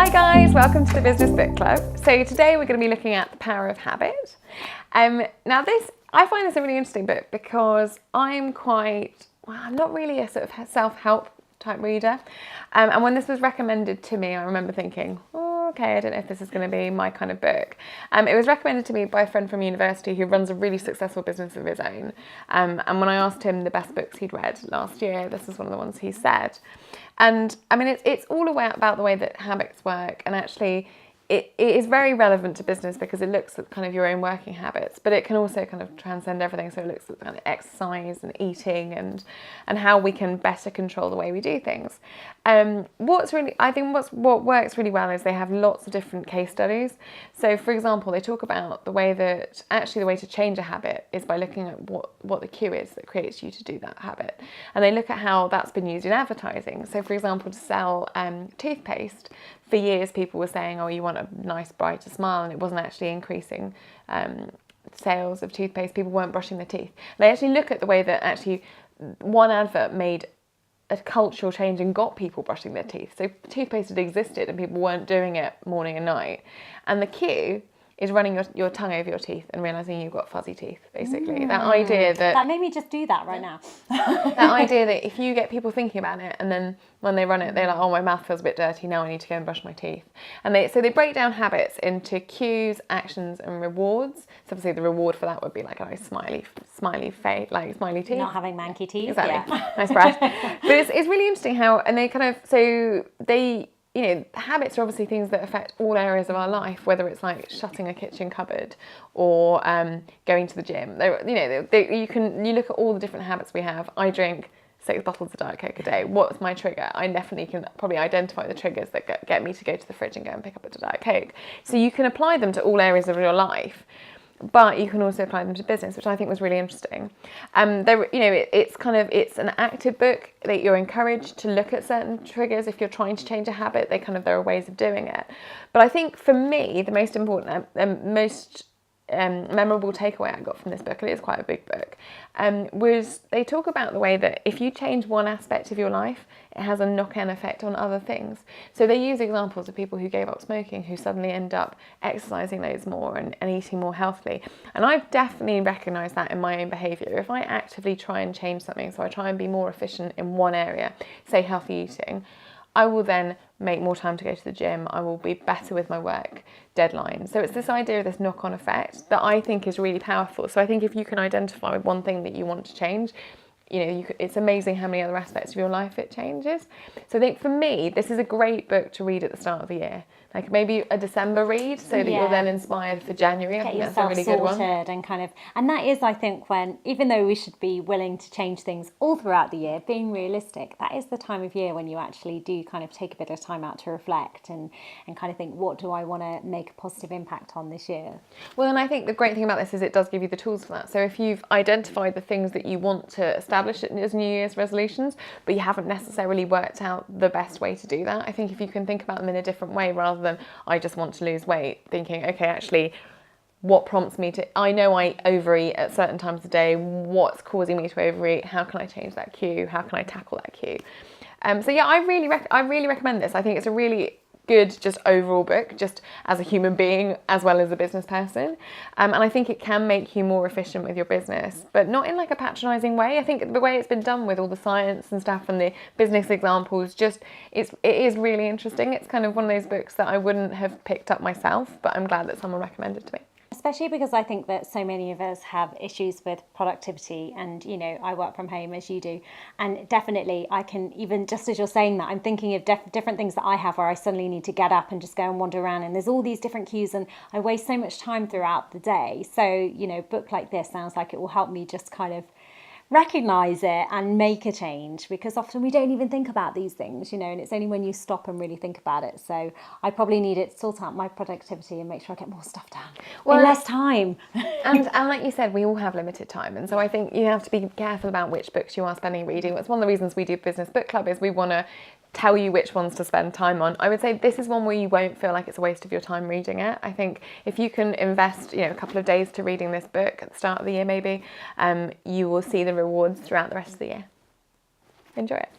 Hi guys, welcome to the Business Book Club. So today we're going to be looking at The Power of Habit. Now I find this a really interesting book because I'm not really a sort of self-help type reader. And when this was recommended to me, I remember thinking, oh, okay, I don't know if this is going to be my kind of book. It was recommended to me by a friend from university who runs a really successful business of his own. And when I asked him the best books he'd read last year, this was one of the ones he said. And I mean, it's all about the way that habits work, and actually it is very relevant to business because it looks at kind of your own working habits, but it can also kind of transcend everything. So it looks at kind of exercise and eating and how we can better control the way we do things. What works really well is they have lots of different case studies. So for example, they talk about the way to change a habit is by looking at what the cue is that creates you to do that habit. And they look at how that's been used in advertising. So for example, to sell toothpaste, for years people were saying, oh, you want a nice brighter smile, and it wasn't actually increasing sales of toothpaste. People weren't brushing their teeth. They actually look at the way that actually one advert made a cultural change and got people brushing their teeth. So toothpaste had existed and people weren't doing it morning and night. And the cue is running your tongue over your teeth and realising you've got fuzzy teeth, basically. That idea that made me just do that right now. That idea that if you get people thinking about it and then when they run it, they're like, oh, my mouth feels a bit dirty, now I need to go and brush my teeth. And so they break down habits into cues, actions and rewards. So obviously the reward for that would be like a nice smiley face, like smiley teeth. Not having manky teeth. Exactly. Yeah. Nice breath. But it's really interesting how, and they kind of, so they, you know, habits are obviously things that affect all areas of our life, whether it's like shutting a kitchen cupboard or going to the gym. You look at all the different habits we have. I drink 6 bottles of Diet Coke a day. What's my trigger? I definitely can probably identify the triggers that get me to go to the fridge and go and pick up a Diet Coke. So you can apply them to all areas of your life, but you can also apply them to business, which I think was really interesting. It's an active book that you're encouraged to look at certain triggers if you're trying to change a habit. There are ways of doing it. But I think for me, the most important, most memorable takeaway I got from this book, and it is quite a big book, was they talk about the way that if you change one aspect of your life, it has a knock-on effect on other things. So they use examples of people who gave up smoking who suddenly end up exercising loads more and eating more healthily. And I've definitely recognised that in my own behaviour. If I actively try and change something, so I try and be more efficient in one area, say healthy eating, I will then make more time to go to the gym. I will be better with my work deadline. So it's this idea of this knock-on effect that I think is really powerful. So I think if you can identify with one thing that you want to change, it's amazing how many other aspects of your life it changes. So I think for me, this is a great book to read at the start of the year. Like maybe a December read so that you're then inspired for January. I think that's a really good one. And that is, I think, when, even though we should be willing to change things all throughout the year, being realistic, that is the time of year when you actually do kind of take a bit of time out to reflect and kind of think, what do I want to make a positive impact on this year? Well, and I think the great thing about this is it does give you the tools for that. So if you've identified the things that you want to establish as New Year's resolutions, but you haven't necessarily worked out the best way to do that, I think if you can think about them in a different way rather than I just want to lose weight, thinking, okay, actually, what prompts me to, I know I overeat at certain times of the day, what's causing me to overeat, how can I change that cue, how can I tackle that cue? I really recommend this. I think it's a really good just overall book, just as a human being as well as a business person, and I think it can make you more efficient with your business, but not in like a patronising way. I think the way it's been done with all the science and stuff and the business examples, it is really interesting. It's kind of one of those books that I wouldn't have picked up myself, but I'm glad that someone recommended it to me. Especially because I think that so many of us have issues with productivity, and I work from home as you do, and definitely I can, even just as you're saying that, I'm thinking of different things that I have where I suddenly need to get up and just go and wander around, and there's all these different cues and I waste so much time throughout the day. So a book like this sounds like it will help me just kind of recognise it and make a change, because often we don't even think about these things, and it's only when you stop and really think about it. So I probably need it to sort out my productivity and make sure I get more stuff done in less time. and like you said, we all have limited time, and so I think you have to be careful about which books you are spending reading. It's one of the reasons we do Business Book Club, is we want to tell you which ones to spend time on. I would say this is one where you won't feel like it's a waste of your time reading it. I think if you can invest, a couple of days to reading this book at the start of the year maybe, you will see the rewards throughout the rest of the year. Enjoy it.